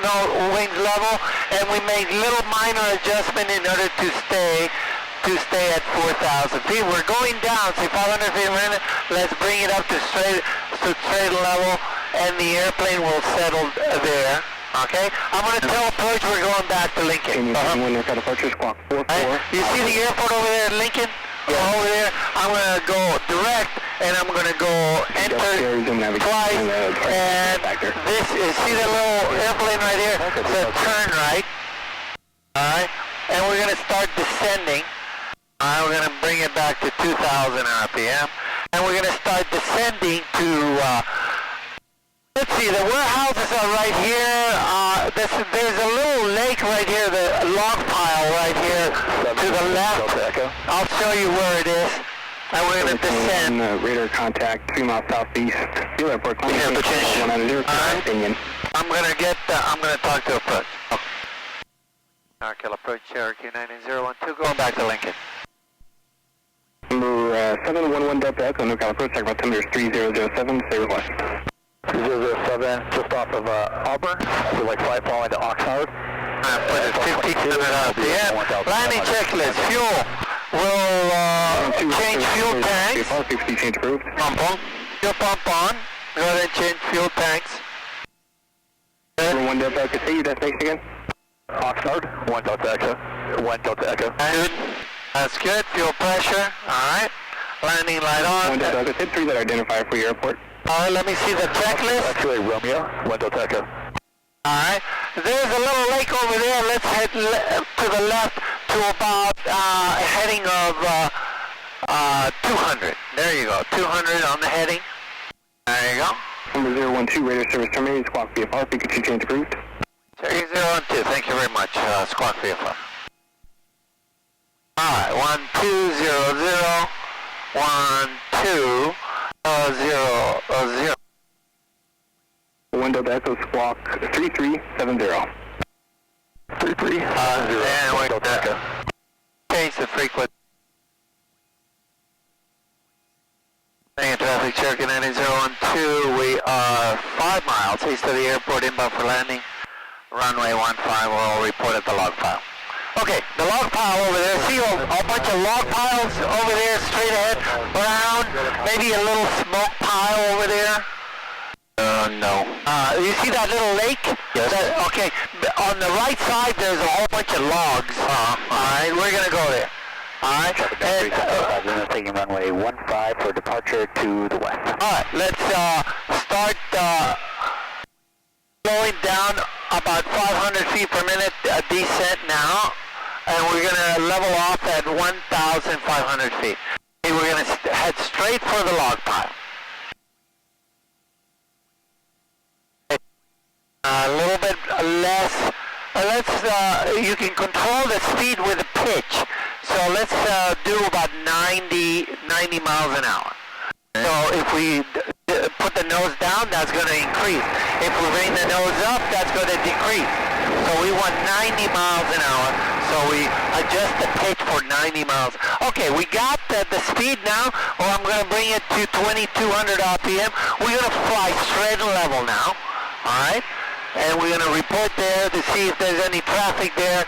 no wings level, and we make little minor adjustment in order to stay at 4,000 feet. We're going down, see 500 feet a minute, let's bring it up to straight level, and the airplane will settle there, okay? I'm going to tell approach we're going back to Lincoln. You see the airport over there at Lincoln? Yeah. Over there, I'm going to go direct, and I'm going to go enter twice, and this is, see the little airplane right here? It's a turn right, alright? And we're going to start descending. We're going to bring it back to 2,000 RPM, and we're going to start descending to, let's see, the warehouses are right here. There's a little lake right here, the log pile right here to the left. I'll show you where it is, and we're going to descend. Radar contact 3 miles southeast. Field Airport, I'm going to talk to approach. Kill approach Cherokee 9012, going back to Lincoln. Number 711 Delta Echo, NorCal approach, check about 10 meters 3007, stay request. 3007, just off of Auburn, so like flight following to Oxnard. Put it 1500 RPM. Landing checklist, fuel. We'll change fuel tanks. Change approved. Pump on. Fuel pump on. Go ahead and change fuel tanks. Number 1 Delta Echo, say your destination again. Oxnard, 1 Delta Echo. 1 Delta Echo. Good. That's good. Fuel pressure. Alright. Landing light on. 1 Delta Echo, hit 3 that identifier for your airport. Alright, let me see the checklist. Actually, Romeo, 1 Delta Echo. Alright. There's a little lake over there. Let's head to the left to about a heading of 200. There you go. 200 on the heading. There you go. Number 012, radar service terminated. Squawk VFR, frequency change approved. Cherokee 012, thank you very much. Squawk VFR. Alright, 1200, 1200. 1 Delta Echo, squawk 3370. 3370. And we change the frequency. Main traffic, Cherokee 9012. We are 5 miles east of the airport, inbound for landing. Runway 15, we'll report at the log file. Okay, the log pile over there. See a bunch of log piles over there straight ahead? Brown, maybe a little smoke pile over there? No. You see that little lake? Yes. Okay, on the right side there's a whole bunch of logs. Alright, we're going to go there. Alright. And taking runway 15 for departure to the west. Alright, let's start slowing down about 500 feet per minute descent now. And we're going to level off at 1,500 feet. Okay, we're going to head straight for the log pile. A little bit less. You can control the speed with the pitch. So let's do about 90 miles an hour. So if we put the nose down, that's going to increase. If we bring the nose up, that's going to decrease. So we want 90 miles an hour. So we adjust the pitch for 90 miles. Okay, we got the speed now. Or I'm going to bring it to 2,200 RPM. We're going to fly straight and level now. All right. And we're going to report there to see if there's any traffic there.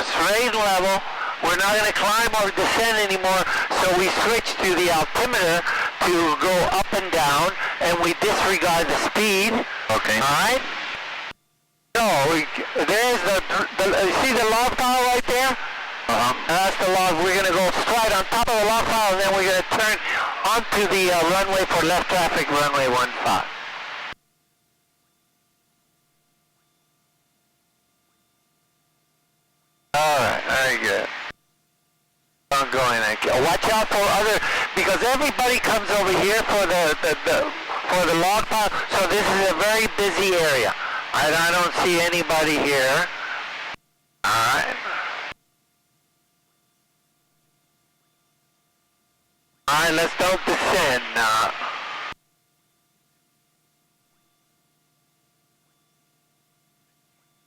Straight and level. We're not going to climb or descend anymore, so we switch to the altimeter to go up and down, and we disregard the speed. Okay. All right? So, there's you see the log pile right there? That's the log. We're going to go straight on top of the log pile, and then we're going to turn onto the runway for left traffic, runway 15. Alright, very good. I'm going. Watch out for other, because everybody comes over here for the log pile, so this is a very busy area. I don't see anybody here. Alright. Alright, let's don't descend now.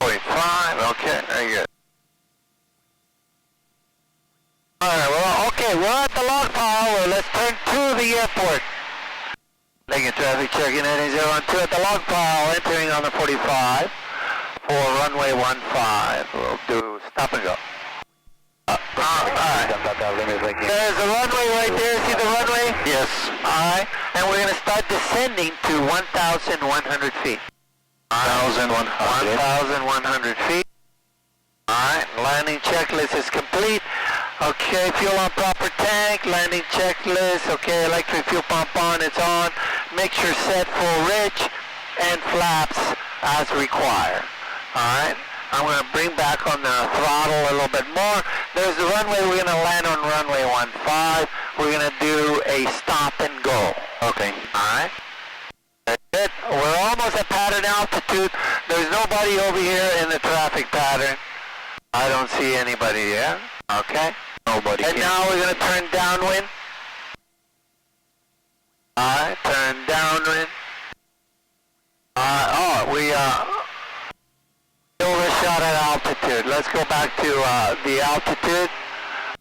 Okay, very good. Alright, well, okay, we're at the log pile. Well, let's turn to the airport. Lincoln traffic checking 9012 at the log pile, entering on the 45 for runway 15. We'll do stop and go. Alright. There's a runway right there. See the runway? Yes. Alright, and we're going to start descending to 1,100 feet. 1,100 feet. Alright, landing checklist is complete. Okay, fuel on proper tank, landing checklist. Okay, electric fuel pump on, it's on. Mixture set full rich and flaps as required. Alright, I'm going to bring back on the throttle a little bit more. There's the runway, we're going to land on runway 15. We're going to do a stop and go. Okay. Alright. That's it. We're almost at pattern altitude. There's nobody over here in the traffic pattern. I don't see anybody there. Okay. Nobody. And now we're going to turn downwind. Alright, turn downwind. We overshot at altitude. Let's go back to the altitude.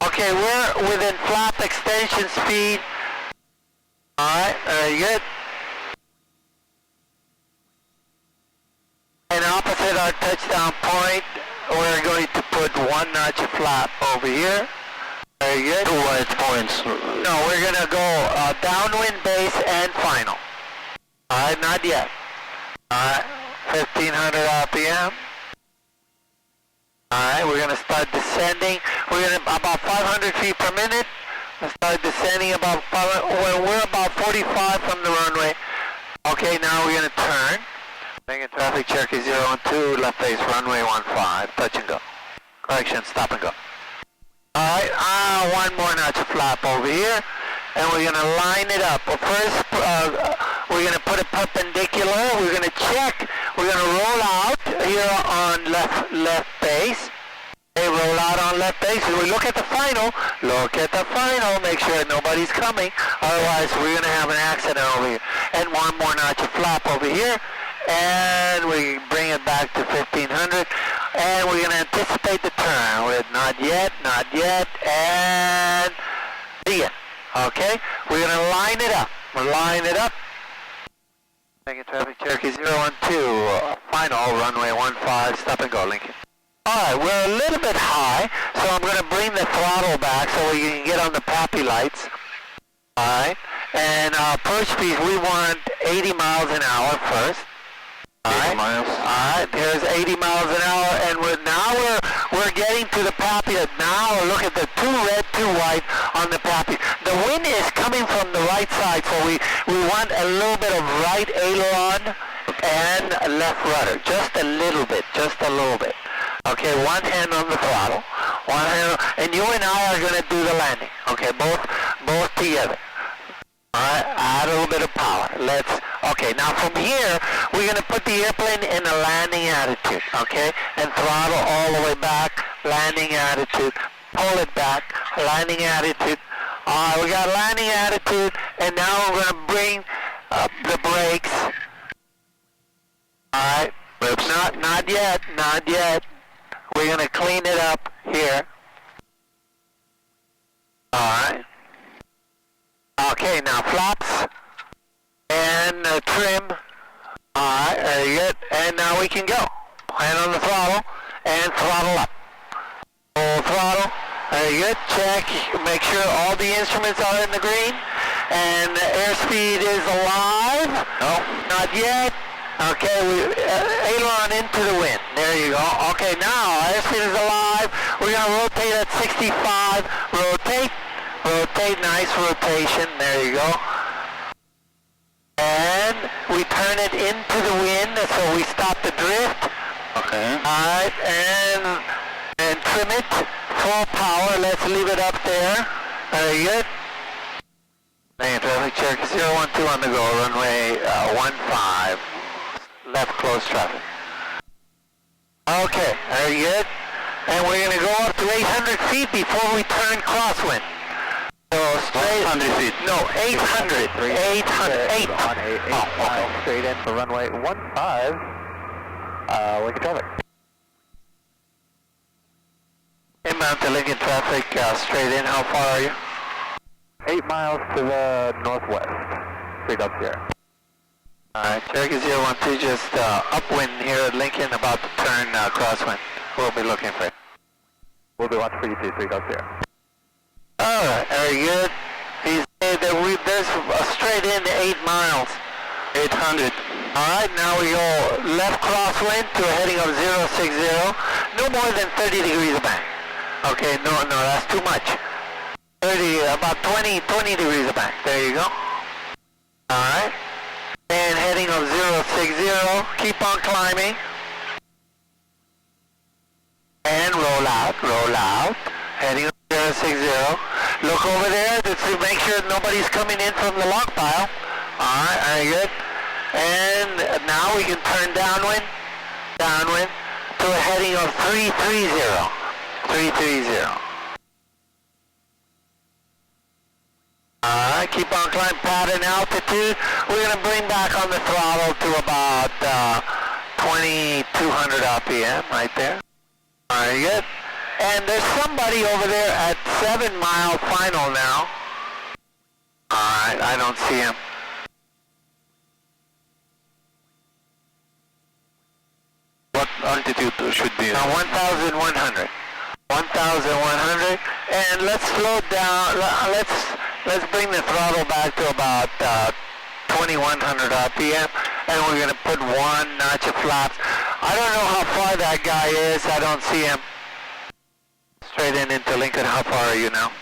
Okay, we're within flap extension speed. Alright, very good. And opposite our touchdown point, we're going to put one notch of flap over here. Very good. 2 wedge points. No, we're going to go downwind base and final. Alright, not yet. Alright, 1,500 RPM. Alright, we're going to start descending. We're going to about 500 feet per minute. Let's start descending about we're about 45 from the runway. Okay, now we're going to turn. Making traffic Cherokee 012, left face runway 15, touch and go. Correction, stop and go. Alright, one more notch of flap over here, and we're going to line it up. Well, first, we're going to put it perpendicular. We're going to check. We're going to roll out here on left base. Okay, roll out on left base. We look at the final. Look at the final. Make sure nobody's coming. Otherwise, we're going to have an accident over here. And one more notch of flap over here. And we bring it back to 1,500. And we're going to anticipate the turn with not yet, and the end. Okay? We're going to line it up. We'll line it up. Lincoln traffic Cherokee 012, final runway 15, stop and go, Lincoln. Alright, we're a little bit high, so I'm going to bring the throttle back so we can get on the PAPI lights. Alright, and approach speed, we want 80 miles an hour first. Alright, alright, here's 80 miles an hour, and we're getting to the PAPI. Now look at the 2 red, 2 white on the PAPI. The wind is coming from the right side, so we want a little bit of right aileron and left rudder, just a little bit, Okay, one hand on the throttle, one hand, and you and I are going to do the landing. Okay, both together. Alright, add a little bit of power. Okay, now from here, we're going to put the airplane in a landing attitude, okay? And throttle all the way back, landing attitude, pull it back, landing attitude. Alright, we got landing attitude, and now we're going to bring up the brakes. Alright, not yet. We're going to clean it up here. Alright. Okay, now flaps and trim. Alright, very good. And now we can go. Hand on the throttle and throttle up. Full throttle. Very good. Check. Make sure all the instruments are in the green. And the airspeed is alive. No, not yet. Okay, aileron into the wind. There you go. Okay, now airspeed is alive. We're going to rotate at 65. Rotate, nice rotation. There you go. And we turn it into the wind, so we stop the drift. Okay. Alright, and trim it. Full power. Let's leave it up there. Very good. Traffic check 012 on the go. Runway 15. Left close traffic. Okay, very good. And we're going to go up to 800 feet before we turn crosswind. So straight 100 feet. No, 800. 800. Okay. Straight in for runway 15. Lincoln traffic. Inbound to Lincoln traffic, straight in. How far are you? 8 miles to the northwest. 3 Delta Sierra. Alright, Cherokee 012, just upwind here at Lincoln, about to turn crosswind. We'll be looking for it. We'll be watching for you too, 3 Delta Sierra. Alright, very good. There's a straight in 8 miles. 800. Alright, now we go left crosswind to a heading of 060. No more than 30 degrees of bank. Okay, no, that's too much. 30, about 20 degrees of bank. There you go. Alright. And heading of 060, keep on climbing. And roll out. Heading of 060. Look over there to make sure nobody's coming in from the log pile. Alright, very good. And now we can turn downwind to a heading of 330. 330. Alright, keep on climbing, pattern altitude. We're going to bring back on the throttle to about 2200 RPM right there. Very good. And there's somebody over there at 7 mile final now. Alright, I don't see him. What altitude should be? 1,100. 1,100. And let's slow down. Let's bring the throttle back to about 2,100 RPM, and we're going to put 1 notch of flaps. I don't know how far that guy is. I don't see him. Straight in into Lincoln. How far are you now?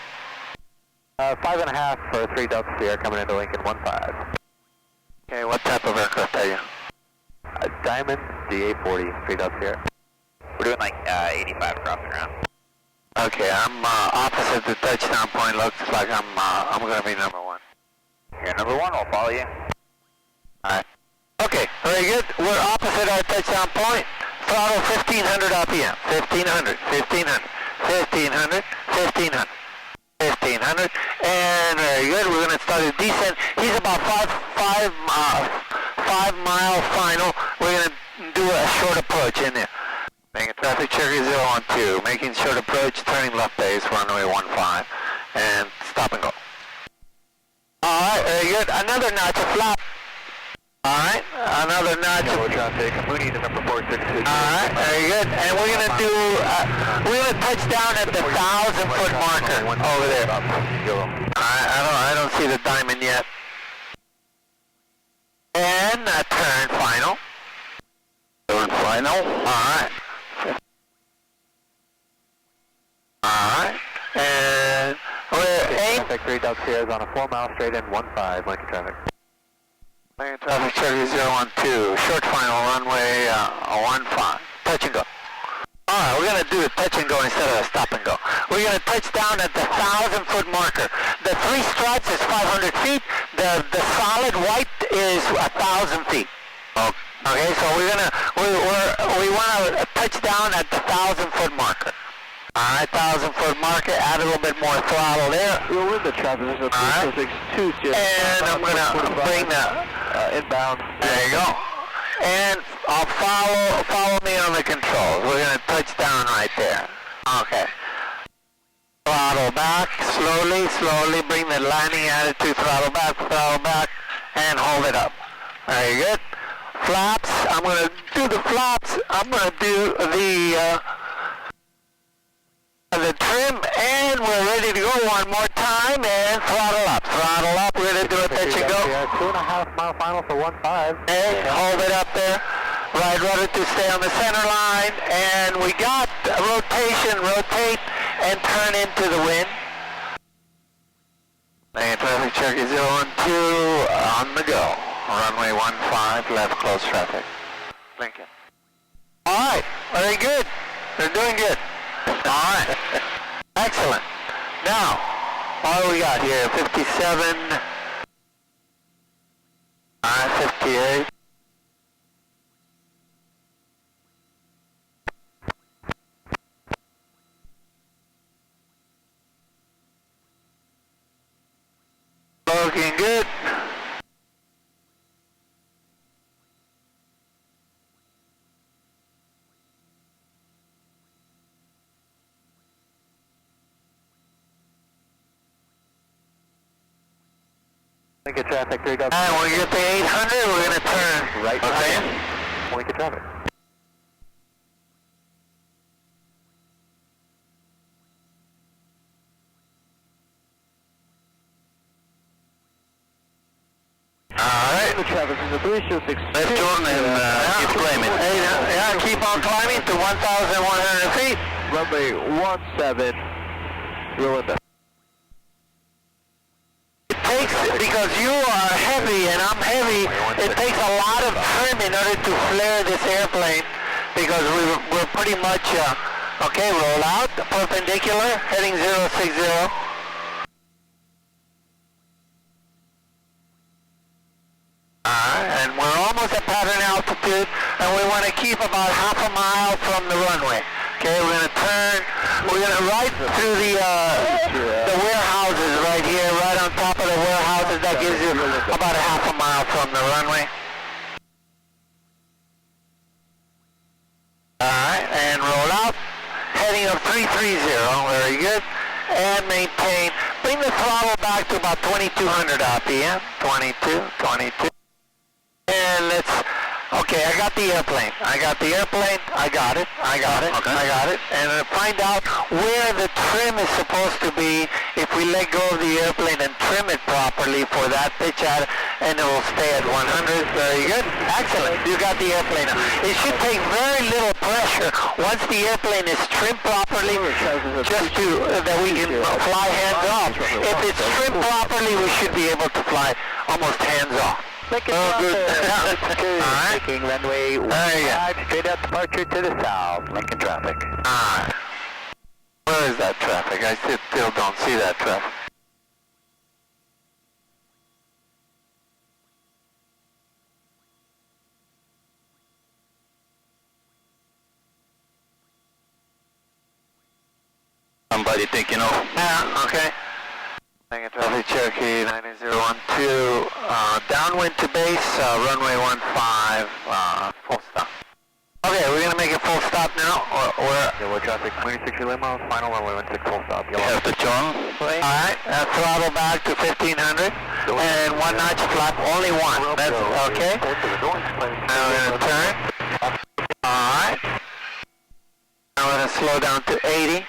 5.5 for 3 Delta Sierra coming into Lincoln 15. Okay, what type of aircraft are you? Diamond DA-40, 3 Delta Sierra. We're doing like 85 across the ground. Okay, I'm opposite the touchdown point. Looks like I'm going to be number 1. You're number 1. I'll follow you. Alright. Okay, very good. We're opposite our touchdown point. Throttle 1,500 RPM. 1,500, 1,500, 1,500, 1,500, 1,500. And very good. We're going to start a descent. He's about 5 mile final. We're going to do a short approach in there. Making traffic Cherokee 012, making short approach, turning left base, runway 15, and stop and go. Alright, very good. Another notch of flap. Alright, another notch. Yellow traffic, Mooney to number 462. Alright, very good. And we're gonna do, we're gonna touch down at the 1,000-foot marker over there. I don't see the diamond yet. And turn final. Turn final. Alright. Alright. And we're aim. Traffic 3 Delta Sierra on a 4-mile straight in 15, Lincoln traffic. Lincoln traffic Cherokee 012. Short final runway 15. Touch and go. Alright, we're going to do a touch and go instead of a stop and go. We're going to touch down at the 1,000-foot marker. The 3 stripes is 500 feet. The solid white is 1,000 feet. Okay, so we want to touch down at the 1,000-foot marker. Alright, 1,000-foot marker, add a little bit more throttle there. We're with the traffic, there's a 362. And I'm going to bring the inbound. There you go. And I'll follow me on the controls. We're going to touch down right there. Okay. Throttle back, slowly bring the landing attitude, throttle back, and hold it up. Very good. Flaps, I'm going to do the flaps. I'm going to do the trim, and we're ready to go one more time, and throttle up, we're going to do a touch and go. 2.5 mile final for 15. Okay, hold it up there. Right rudder to stay on the center line, and we got rotation, rotate, and turn into the wind. Lincoln traffic Cherokee 012 on the go. Runway 15, left close traffic. Lincoln. Alright, very good. They're doing good. Alright. Excellent. Now, what do we got here? 57. Alright, 58. Looking good. Lincoln traffic 3 Delta. And when we get to 800, we're going to turn. Right Okay. behind. Lincoln traffic. Alright. The traffic is a 326. Let's turn and keep climbing. Yeah, keep on climbing to 1,100 feet. Runway 17. Roll it back. It takes, because you are heavy and I'm heavy, it takes a lot of trim in order to flare this airplane, because we're pretty much, okay, roll out, perpendicular, heading 060. And we're almost at pattern altitude, and we want to keep about half a mile from the runway. Okay, we're going to turn, we're going to right through the warehouses right here, right on top of the warehouses. That gives you about a half a mile from the runway. Alright, and roll out, heading of 330, very good, and maintain, bring the throttle back to about 2,200 RPM, 22. And let's, okay, I got the airplane. I got it. And find out where the trim is supposed to be if we let go of the airplane and trim it properly for that pitch out, and it will stay at 100. Very good. Excellent. You got the airplane now. It should take very little pressure once the airplane is trimmed properly, just to, that we can fly hands off. If it's trimmed properly, we should be able to fly almost hands off. Lincoln Alright. taking runway 15, straight out departure to the south. Lincoln traffic. Alright. Where is that traffic? I still don't see that traffic. Somebody taking off. Yeah, okay. Lincoln traffic Cherokee 9012, downwind to base, runway 15, full stop. Okay, we're going to make a full stop now? Or Yellow traffic, 26 limo, final runway 16 full stop. you have the John? Alright, throttle back to 1500. And one notch flap, only one. That's okay. Now we're going to turn. Alright. Now we're going to slow down to 80.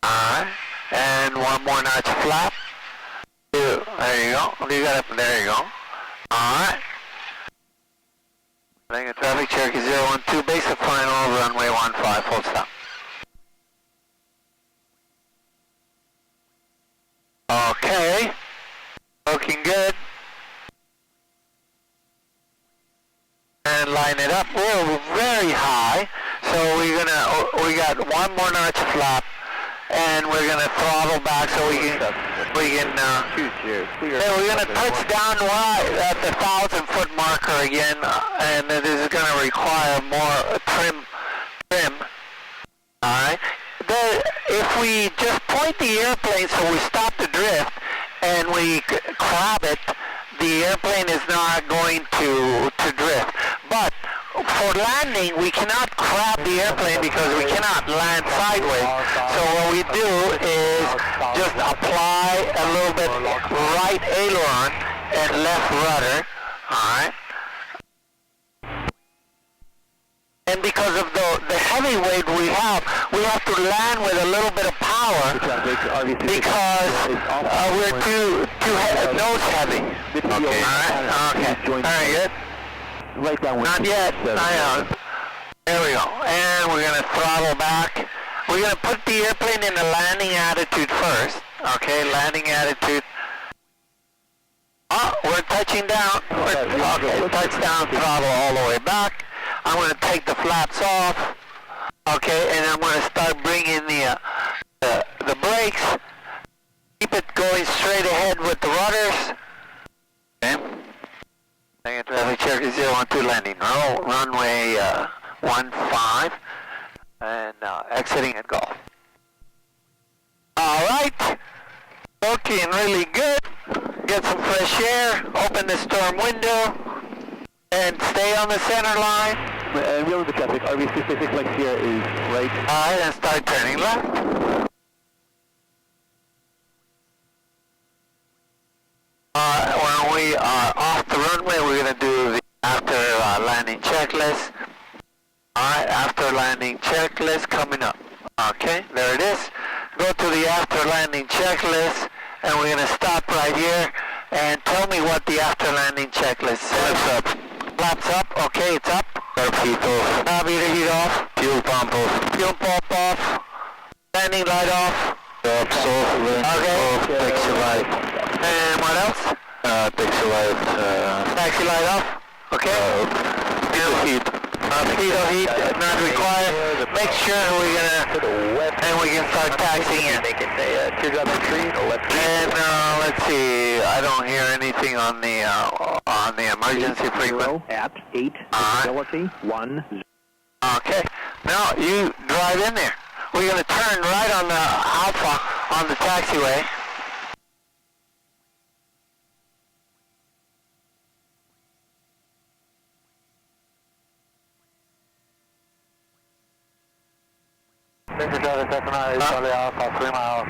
Alright. And one more notch flap. Two. There you go. You got it. There you go. Alright. Traffic Cherokee 012, basic final, runway 15, full stop. Okay. Looking good. And line it up. We're very high. So we got one more notch flap. And we're gonna throttle back so we can yeah, we're gonna touch down right at the 1,000-foot marker again, and this is gonna require more trim. All right. If we just point the airplane so we stop the drift, and we crab it, the airplane is not going to drift. But for landing, we cannot crab the airplane because we cannot land sideways. So what we do is just apply a little bit right aileron and left rudder. Alright. And because of the heavy weight we have to land with a little bit of power because we're too nose heavy. Okay. Alright. Okay. Very good. Right down. Not yet. There we go. And we're going to throttle back. We're going to put the airplane in the landing attitude first. Okay, landing attitude. Oh, we're touching down. Okay, touchdown, throttle all the way back. I'm going to take the flaps off. Okay, and I'm going to start bringing the brakes. Keep it going straight ahead with the rudders. Okay. Traffic Cherokee 012 landing. Runway 15 and exiting at Golf. Alright, looking really good. Get some fresh air, open the storm window, and stay on the center line. And real the traffic, RV66 length here is right. Alright, and start turning left. When we are off the runway, we're going to do the after landing checklist. Alright, after landing checklist coming up. Okay, there it is. Go to the after landing checklist, and we're going to stop right here and tell me what the after landing checklist says. Flaps up. Flaps up, okay, it's up. Heat off. Carburetor heat off. Fuel pump off. Fuel pump off. Landing light off. Off, okay. Taxi light. And what else? Taxi light. Taxi light off. Okay. Heat. Heat not required. Make sure we're gonna, and we can start taxiing in. And let's see. I don't hear anything on the emergency frequency. At 8. Visibility 1. Okay. Now you drive in there. We're gonna turn right on the Alpha on the taxiway. Alpha 3 miles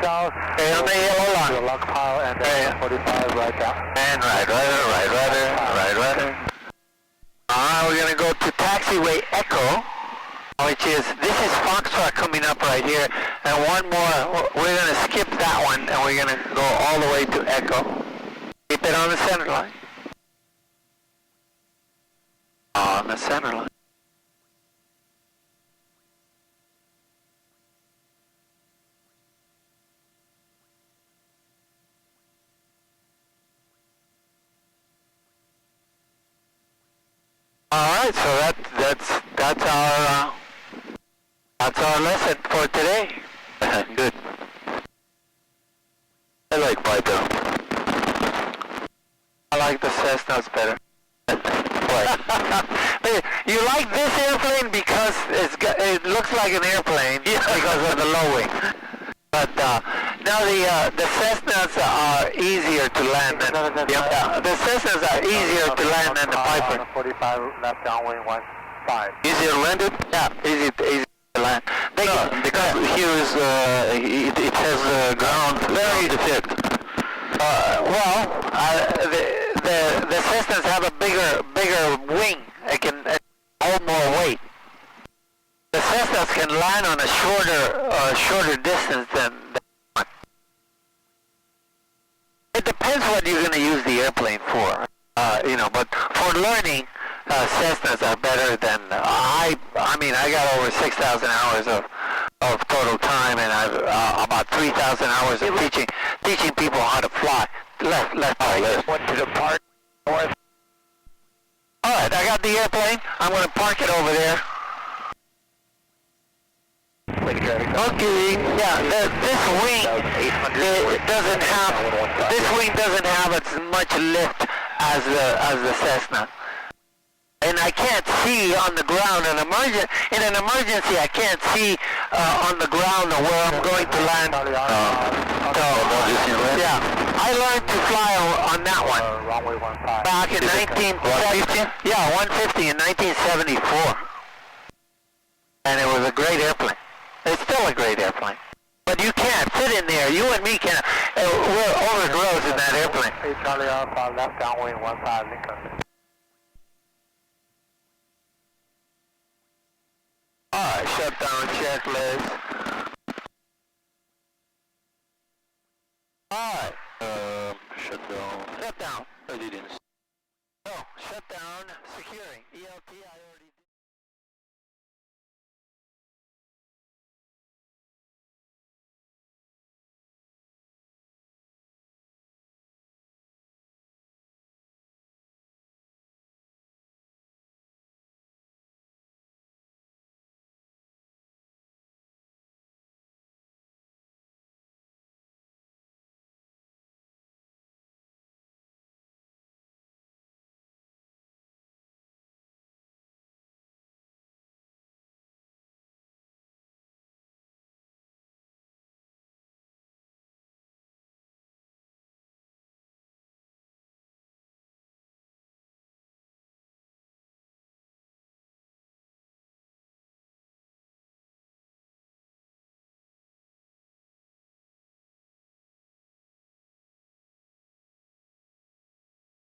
south. Stay on the yellow line. Lock pile and 45 right down. And right rudder. Alright, we're gonna go to taxiway Echo, which is, this is Foxtrot coming up right here, and one more, we're gonna skip that one, and we're gonna go all the way to Echo. Keep it on the center line. On the center line. Alright, so that's our lesson for today. Good. I like Viper. I like the Cessnas better. You like this airplane because it looks like an airplane because of the low wing. But No, the Cessnas are easier to land than the Cessnas are easier to land than the Piper. 45 left downwind 15. Easier to land it? Yeah, easy to land. Because here is it has ground very to fit. The Cessnas have a bigger wing. It can hold more weight. The Cessnas can land on a shorter distance than one. It depends what you're going to use the airplane for, but for learning, Cessnas are better than, I got over 6,000 hours of total time, and I've about 3,000 hours of teaching people how to fly. Left, right. Want to depart north. Alright, I got the airplane. I'm going to park it over there. Okay, yeah, this wing doesn't have as much lift as the Cessna. And I can't see on the ground. In an emergency, I can't see on the ground where I'm going to land. Yeah, I learned to fly on that one back in 1970. Yeah, 150 in 1974, and it was a great airplane. It's still a great airplane. But you can't sit in there. You and me can't. We're overgrown in that airplane. Charlie Alpha, left downwind 15 Lincoln. Alright, shutdown checklist. Alright. Shutdown. I didn't. No, shutdown, securing.